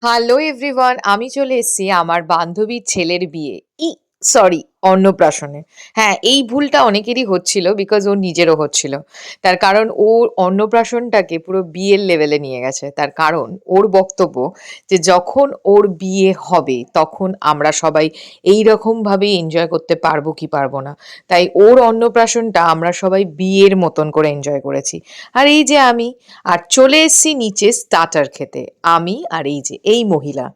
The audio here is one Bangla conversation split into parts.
হ্যালো এভরিওয়ান, আমি চলে এসেছি আমার বান্ধবীর ছেলের বিয়ে। সরি, অন্নপ্রাশনে। হ্যাঁ, এই ভুলটা অনেকেরই হচ্ছিল বিকজ ওর নিজেরও হচ্ছিল। তার কারণ ও অন্নপ্রাশনটাকে পুরো বিয়ের লেভেলে নিয়ে গেছে। তার কারণ ওর বক্তব্য যে যখন ওর বিয়ে হবে তখন আমরা সবাই এইরকমভাবে এনজয় করতে পারবো কি পারবো না। তাই ওর অন্নপ্রাশনটা আমরা সবাই বিয়ের মতন করে এনজয় করেছি। আর এই যে আমি আর চলে এসেছি নিচে স্টার্টার খেতে। আমি আর এই যে এই মহিলা।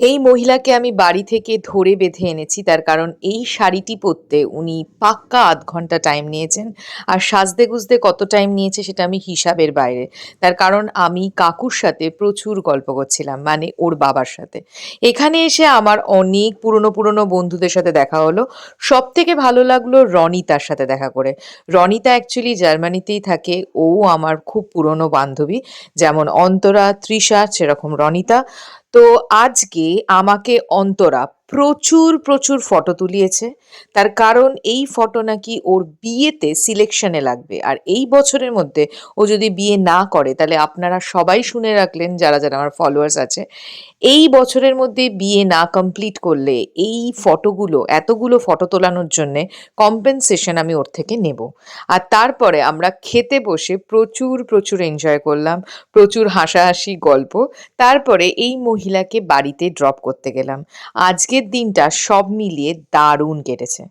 এই মহিলাকে আমি বাড়ি থেকে ধরে বেঁধে এনেছি তার কারণ এই শাড়িটি পরতে উনি পাক্কা ০.৫ ঘন্টা টাইম নিয়েছেন। আর সাজতে-গুজতে কত টাইম নিয়েছে সেটা আমি হিসাবের বাইরে। তার কারণ আমি কাকুর সাথে প্রচুর গল্প করছিলাম, মানে ওর বাবার সাথে। এখানে এসে আমার অনেক পুরনো বন্ধুদের সাথে দেখা হলো। সবথেকে ভালো লাগলো রনিতার সাথে দেখা করে। রনিতা অ্যাকচুয়ালি জার্মানিতেই থাকে। ও আমার খুব পুরনো বান্ধবী। যেমন অন্তরা, তৃষা সেরকম রনিতা। তো আজকে আমাকে অন্তরা প্রচুর ফটো তুলিয়েছে। তার কারণ এই ফটো নাকি ওর বিয়েতে সিলেকশনে লাগবে। আর এই বছরের মধ্যে ও যদি বিয়ে না করে তাহলে আপনারা সবাই শুনে রাখলেন যারা আমার ফলোয়ার্স আছে। এই বছরের মধ্যে বিয়ে না কমপ্লিট করলে এই ফটোগুলো এতগুলো ফটো তোলানোর জন্যে কম্পেনসেশন আমি ওর থেকে নেব। আর তারপরে আমরা খেতে বসে প্রচুর এনজয় করলাম। প্রচুর হাসাহাসি গল্প। তারপরে এই মহিলাকে বাড়িতে ড্রপ করতে গেলাম। আজকের দিনটা সব মিলিয়ে দারুণ কেটেছে।